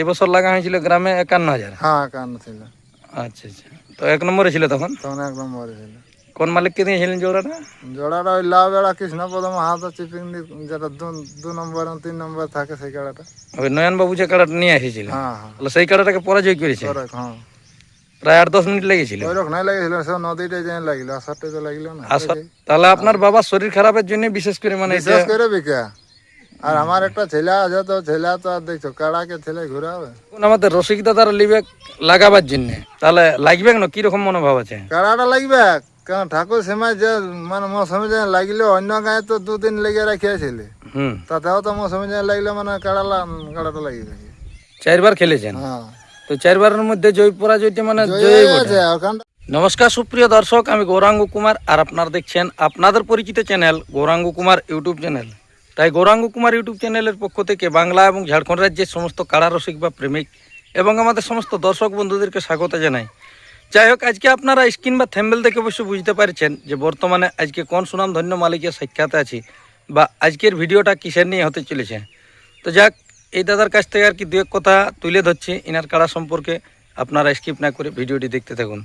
এবছর লাগা হয়েছিল গ্রামে 51,000। হ্যাঁ 51 ছিল। আচ্ছা আচ্ছা, তো 1 নম্বরে ছিল তখন। তখন 1 নম্বরে ছিল। কোন মালিককে দিয়েছিলেন জোড়াটা? জোড়াটা ওই লাউ বেড়া কৃষ্ণপদম হাত চিপিং যেটা 2 নম্বর 3 নম্বর থাকে সেই কাড়াটা। ওই নয়ন বাবু যে কাড়াটা নিয়ে এসেছিলেন, হ্যাঁ হ্যাঁ তাহলে সেই কাড়াটাকে পরাজয় করেছে। হ্যাঁ প্রায় 8-10 মিনিট লেগেছিল। ওই রকম নাই লাগিয়েছিল, সব নদীটাই যাই লাগিল, আষাঢ়টাই তো লাগিল না। তাহলে আপনার বাবার শরীর খারাপের জন্য বিশেষ করে মানে বিশেষ করে বিকা। আর আমার একটা ছেলে আছে, তো ছেলে তো আর দেখছো কাড়াকে ছেলে ঘুরাবে। আমাদের রসিক দাদার লিবে লাগাবার জন্য, তাহলে লাগবে না কিরকম মনোভাব আছে? কাড়াটা লাগবে, কারণ ঠাকুর সেমাই যে মানে মৌসুমে যে লাগলে অন্য গায়ে তো 2 দিন লেগে রাখিয়েছিল, তাতেও তো মৌসুমে যে লাগলে মানে কাড়াটা লাগিয়ে রাখি। 4 বার খেলেছেন, হ্যাঁ তো 4 বারের মধ্যে জয় পরাজয়টা মানে জয়ই বটে। নমস্কার সুপ্রিয় দর্শক, আমি গৌরাঙ্গ কুমার, আর আপনারা দেখছেন আপনাদের পরিচিত channel Gauranga Kumar YouTube channel. তাই গৌরাঙ্গ কুমার ইউটিউব চ্যানেলের পক্ষ থেকে বাংলা এবং ঝাড়খণ্ড রাজ্যের সমস্ত কাড়া রসিক বা প্রেমিক এবং আমাদের সমস্ত দর্শক বন্ধুদেরকে স্বাগত জানাই। যাই হোক, আজকে আপনারা স্ক্রিন বা থ্যাম্বনেল দেখে অবশ্যই বুঝতে পারছেন যে বর্তমানে আজকে কোন সুনামধন্য মালিকের সাক্ষাতে আছি বা আজকের ভিডিওটা কিসের নিয়ে হতে চলেছে। তো যাক, এই দাদার কাছ থেকে আর কি 2 কথা তুলে ধরছি ইনার কাড়া সম্পর্কে। আপনারা স্কিপ না করে ভিডিওটি দেখতে থাকুন।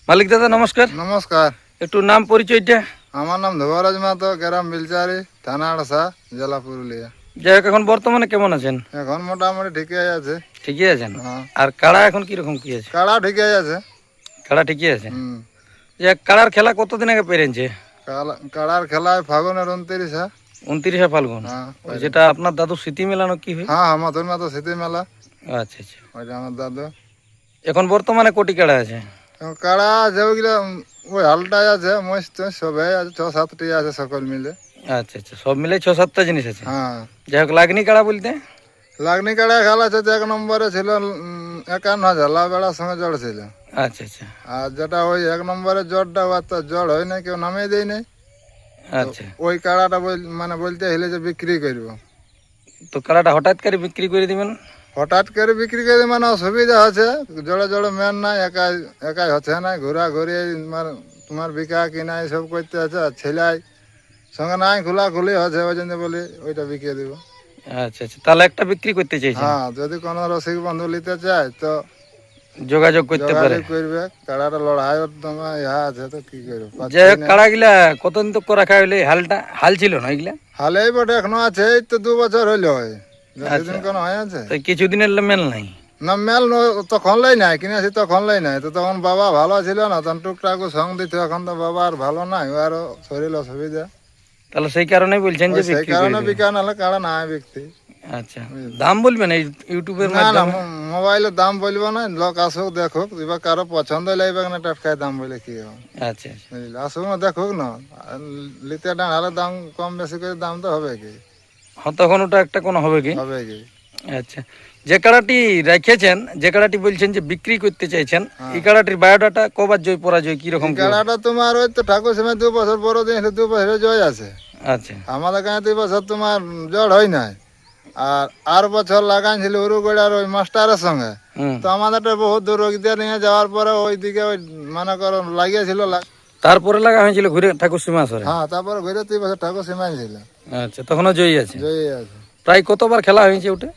মালিক দাদা নমস্কার। নমস্কার। একটু নাম পরিচয়টা? আমার নাম ধোবারাজ মাহাতো, গ্রাম বিলচারি, থানা আড়সা, জেলা পুরুলিয়া। যাই হোক, এখন বর্তমানে কেমন আছেন? এখন মোটামুটি ঠিকই আছে। ঠিকই আছেন? আর কাড়া এখন কিরকম কি আছে? কাড়া ঠিকই আছে। কাড়া ঠিকই আছে। যাক, কাড়ার খেলা কতদিন আগে পেরেছে? কাড়ার খেলায় ফাগুনের 29। 29 ফাল্গুন, যেটা আপনার দাদু স্মৃতি মেলানো কি হয়? হ্যাঁ মতন মতো স্মৃতি মেলা। আচ্ছা আচ্ছা, ওইটা আমার দাদু। এখন বর্তমানে কোটি কাড়া আছে? কাড়া আছে ওইগুলো ওই হালটাই আছে, মস্ত সবাই আছে, 6-7টি আছে সকল মিলে। আচ্ছা আচ্ছা, সব মিলে 6-7টা জিনিস আছে। হ্যাঁ। যাই হোক, লাগনি কাড়া বলতে? লাগনি কাড়া খেলা আছে, 1 নম্বরে ছিল 51,000, লাউ বেড়ার সঙ্গে জড় ছিল। আচ্ছা আচ্ছা। আর যেটা ওই 1 নম্বরে জড়টা ওর তো জড় হয় না, কেউ নামিয়ে দেয় নাই। আচ্ছা, ওই কাড়াটা মানে বলতে হলে যে বিক্রি করব। তো কাড়াটা হঠাৎ করে বিক্রি করে দিবেন? হঠাৎ করে বিক্রি করে মানে অসুবিধা আছে, জোড়ে জোড়ে মেন নাই, একাই হচ্ছে না, ঘোরা ঘুরি মানে তোমার বিকা কিনা সব করতে আছে। আর ছেলাই সঙ্গে নাই, খোলাখুলি হচ্ছে, ওই জন্য বলি ওইটা বিকিয়ে দিব। আচ্ছা আচ্ছা, তাহলে একটা বিক্রি করতে চাইছেন? হ্যাঁ, যদি কোনো রসিক বন্ধু নিতে চায় তো যোগাযোগ করতে পারে। করবে। কাড়াটা লড়াই তোমার ইহা আছে, তো কি করবো। যাই হোক, কাড়া গিলা কতদিন তো রাখা হইলে? হাল ছিল না এগুলা? হালেই বটে, এখনো আছে, এই তো 2 বছর হইলো হয়। বেশিদিন কোনো হয় আছে তো কিছুদিনের মেল নাই না? মেল তখন লাই নাই, কিনেছি তখন লাই নাই। তো তখন বাবা ভালো ছিল না, তখন টুকটাক সঙ্গ দিত। এখন তো বাবা আর ভালো নাই, আরো শরীর অসুবিধা। তাহলে সেই কারণে বলছেন যে সেই কারণে বিকা, নাহলে কাড়া নাই বিকতি। আচ্ছা, দাম বলবেন এই ইউটিউবের মাধ্যমে? মোবাইলের দাম বলবো না, লোক আসুক দেখুক, এবার কারো পছন্দ লাগবে না, টাটকায় দাম বলে কি হবে। আচ্ছা বুঝলি, আসুক না দেখুক না, লিতে ডান হারে দাম কম বেশি করে দাম তো হবে কি। হ্যাঁ, তখন ওটা একটা কোনো হবে কি? হবে কি। আচ্ছা, যে কাড়াটি রেখেছেন, যে কাড়াটি বলছেন যে বিক্রি করতে চাইছেন, এই কাড়াটির বায়োডাটা কবার জয় পরাজয় কিরকম? কাড়াটা তোমার ওই তো ঠাকুর সময় 2 বছর বড় দিন, 2 বছরে জয় আছে। আচ্ছা, আমাদের গায়ে 2 বছর তোমার জড় হয় নাই। আর বছর লাগাইছিল উরুগড়ার ওই মাস্টারের সঙ্গে। তো আমাদের বহুত দূর দিয়ে নিয়ে যাওয়ার পরে ওইদিকে ওই মনে করো লাগিয়েছিল। তারপরে লাগা হয়েছিল ঘুরে ঠাকুর সীমা আসরে? হ্যাঁ, তারপরে ঘুরে 2 বছর ঠাকুর সীমাই ছিল। আচ্ছা, তখনও জয়ী আছে? জয়ী আছে। প্রায় কতবার খেলা হয়েছে ওটা?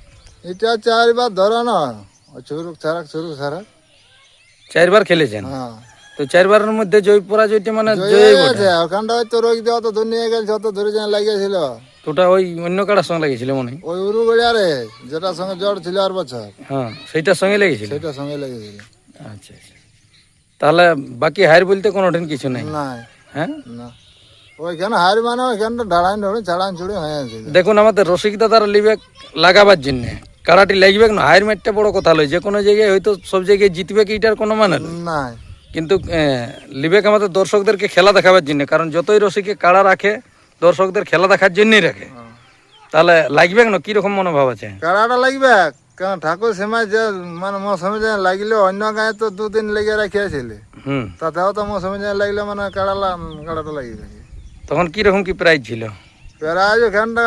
এটা 4 বার ধরো না, চুরুক ছাড়াক 4 বার খেলেছেন? হ্যাঁ। তো 4 বারের মধ্যে জয় পরাজয়টা মানে জয়ী আছে। ওখানটা হয়তো রোগ দেওয়া তো দূর নিয়ে গেছে, অত দূরে যেন লাগিয়েছিল। ওটা ওই অন্য কাড়ার সঙ্গে লেগেছিল মনে হয়? ওই উরুগড়িয়ারে যেটার সঙ্গে জ্বর ছিল আর বছর, হ্যাঁ, সেইটার সঙ্গে লেগেছিল? সেটার সঙ্গে লেগেছিল। আচ্ছা আচ্ছা, তাহলে বাকি হার বলতে কোনো কিছু নেই? নাই। হ্যাঁ না, ওইখানে হার মানে ওইখানটা ঢাড়াই ঢড়ে ছাড়ান ছুড়ে হয়ে আছে। দেখুন, আমাদের রসিক দাদার লিবে লাগাবার জন্য কাড়াটি লাগবে না, হার ম্যাটটা বড় কথা লয়। যে কোনো জায়গায় হয়তো সব জায়গায় জিতবে কি এটার কোনো মানে নাই, কিন্তু লিবেক আমাদের দর্শকদেরকে খেলা দেখাবার জন্য। কারণ যতই রসিকে কাড়া রাখে, দর্শকদের খেলা দেখার জন্যই রাখে। তাহলে লাগবে না কিরকম মনোভাব আছে? কাড়াটা লাগবে, কারণ ঠাকুর সেমাই যে মানে মৌসুমে যে লাগলে অন্য গায়ে তো 2 দিন লেগে রাখিয়েছিল। তাতেও তো মৌসুমে যে লাগলে মানে কাড়াটা লাগিয়ে রাখি। তখন কিরকম কি প্রাইজ ছিল? প্রাইজ ওখানটা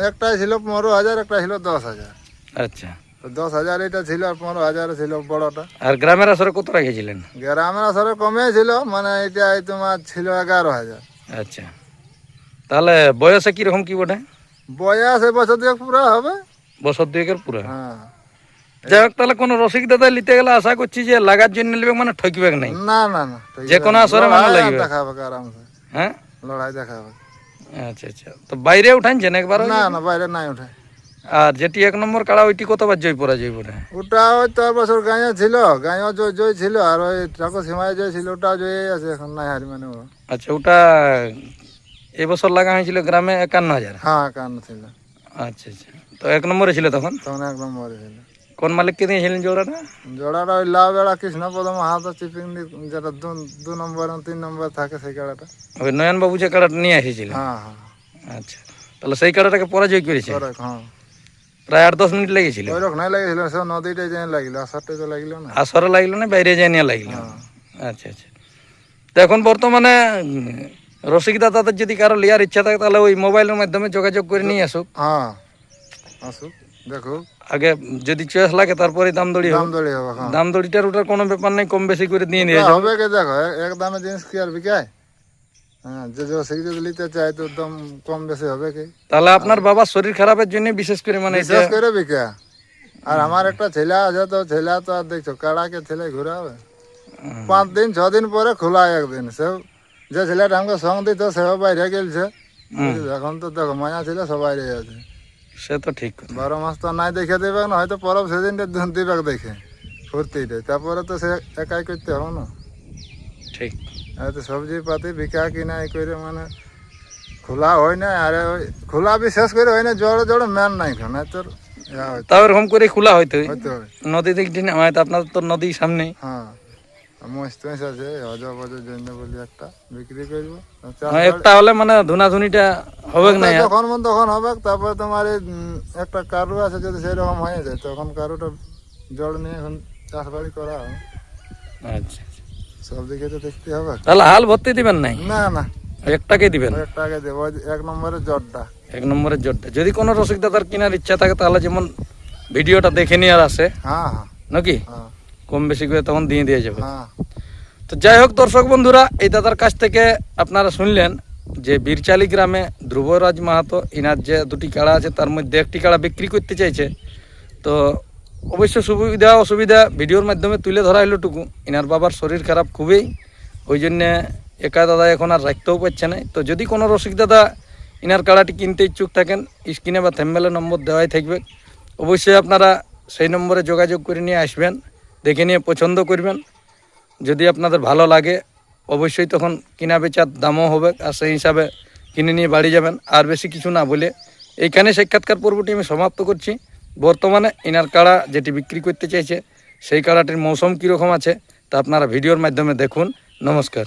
একটাই ছিল 15,000, একটা ছিল 10,000। আচ্ছা, 10,000 এটা ছিল, আর 15,000 ছিল বড়টা। আর গ্রামের আসরে কত রেখেছিলেন? গ্রামের আসরে কমে ছিল, মানে এটা তোমার ছিল 11,000। আচ্ছা, তাহলে বয়সে কিরকম কি বটে? বয়স এই বছর দিয়ে পুরো হবে। বছর দুয়েকের পুরা। হ্যাঁ। যাই হোক, তাহলে কোনো রসিক দাদা নিতে গেলে আশা করছি যে লাগার জন্য নেবে, মানে ঠকবে নাই। না না না, যে কোনো আসরে মানে লাগবে। দেখাবে আরামসে, হ্যাঁ, লড়াই দেখাবে। আচ্ছা আচ্ছা। তো বাইরে উঠানছেন একবার? না না, বাইরে নাই ওঠে। আর যেটি 1 নম্বর কাড়া ওইটি কতবার জয় পরাজয় পড়ে? ওটা ওই 4 বছর গাঁয়ে ছিল, গাঁয়ে জয় ছিল, আর ওই ঠাকুর সীমায় জয় ছিল, ওটা জয় আছে, এখন নাই হারি মানে। আচ্ছা, ওটা এবছর লাগা হয়েছিল গ্রামে 51,000। হ্যাঁ, কান ছিল। আচ্ছা আচ্ছা। তো 1 নম্বরে ছিল তখন? তখন 1 নম্বরে ছিল। কোন মালিককে দিয়েছিলেন জোড়াটা? জোড়াটা ওই লাউ বেড়া কৃষ্ণপদ মাহাতো চিপিং, যেটা 2 নম্বর 3 নম্বর থাকে সেই কাড়াটা। ওই নয়ন বাবু যে কাড়াটা নিয়ে এসেছিলেন? হ্যাঁ হ্যাঁ। আচ্ছা, তাহলে সেই কাড়াটাকে পরাজয় করেছে? হ্যাঁ, প্রায় 8-10 মিনিট লেগেছিল? ওই রকম নাই লাগিয়েছিল, সব নদীটাই যাই লাগিল, আসারটাই তো লাগিল না। আসরে লাগলো না, বাইরে যাই নিয়ে লাগলো? হ্যাঁ। আচ্ছা আচ্ছা। তো এখন বর্তমানে রসিক দাদাদের যদি কারো লিয়ার ইচ্ছা থাকে তাহলে ওই মোবাইলের মাধ্যমে যোগাযোগ করে নিয়ে আসুক। হ্যাঁ, আসুক দেখো, আগে যদি চয়েস লাগে তারপরে দাম দড়ি দাম হবে। দড়ি হবে। হ্যাঁ, দাম দড়িটার ওটার কোনো ব্যাপার নেই, কম বেশি করে দিয়ে নিয়ে ওটা যাবে। হবে কি, দেখো এক দামে জিনিস কি আর বিকায়? হ্যাঁ, যে রসিক যদি নিতে চায় তো দাম কম বেশি হবে কি? তাহলে আপনার বাবার শরীর খারাপের জন্য বিশেষ করে মানে বিশেষ করে বিকা। আর আমার একটা ছেলে আছে, তো ছেলে তো আর দেখছো কাড়াকে ছেলে ঘুরাবে 5 দিন 6 দিন পরে খোলা একদিন। সেও যে ছেলেটা আমাকে সঙ্গ দিত সেও বাইরে গেলছে। এখন তো দেখো মায়া ছেলে সবাই রে আছে। সে তো ঠিক কথা। 12 মাস তো নাই দেখে দেবে না, হয়তো পরব সেদিনটা দিবে দেখে ফুর্তিতে, তারপরে তো সে একাই করতে হবে না। ঠিক। হয়তো সবজি পাতি বিকা কিনা এই করে মানে খোলা হয় না। আর ওই খোলা বিশেষ করে হয় না, জড়ে জড়ে মেন নাই খান তোর। তাও এরকম করে খোলা হইতো হয়তো হয়। নদী দিক দিন হয়তো, আপনার তো নদী সামনে। হ্যাঁ, মস্ত আছে অজব অজব জন্য বলি একটা বিক্রি করবো। হ্যাঁ, একটা হলে মানে ধুনাধুনিটা হবে না। তখন তখন হবে। তারপরে তোমার এই একটা কারু আছে, যদি সেরকম হয়ে যায় তখন কারুটা জল নিয়ে এখন চাষবাড়ি করা হয়। আচ্ছা, সব দিকে তো দেখতে হবে। তাহলে হাল ভর্তি দিবেন নাই? না না, একটাকে দিবেন? একটা আগে দেবো, 1 নম্বরের জটটা। 1 নম্বরের জোরটা যদি কোনো রসিক দাদার কেনার ইচ্ছা থাকে তাহলে যেমন ভিডিওটা দেখে নিয়ে আর আসে হ্যাঁ হ্যাঁ নাকি হ্যাঁ কম বেশি করে তখন দিয়ে যাবে। হ্যাঁ। তো যাই হোক দর্শক বন্ধুরা, এই দাদার কাছ থেকে আপনারা শুনলেন যে বীরচালি গ্রামে ধ্রুবরাজ মাহাতো ইনার যে 2টি কাড়া আছে তার মধ্যে একটি কাড়া বিক্রি করতে চাইছে। তো অবশ্য সুবিধা অসুবিধা ভিডিওর মাধ্যমে তুলে ধরা এলোটুকু। ইনার বাবার শরীর খারাপ খুবই, ওই জন্যে একা দাদা এখন আর রাখতেও পারছে না। তো যদি কোনো রসিক দাদা ইনার কাড়াটি কিনতে ইচ্ছুক থাকেন, স্ক্রিনে বা থ্যাম্বনেলে নম্বর দেওয়াই থাকবে, অবশ্যই আপনারা সেই নম্বরে যোগাযোগ করে নিয়ে আসবেন, দেখে নিয়ে পছন্দ করবেন। যদি আপনাদের ভালো লাগে অবশ্যই তখন কিনা বেচার দামও হবে, আর সেই হিসাবে কিনে নিয়ে বাড়ি যাবেন। আর বেশি কিছু না বলে এইখানে সাক্ষাৎকার পর্বটি আমি সমাপ্ত করছি। বর্তমানে ইনার কাড়া যেটি বিক্রি করতে চাইছে সেই কাড়াটির মৌসুম কীরকম আছে তা আপনারা ভিডিওর মাধ্যমে দেখুন। নমস্কার।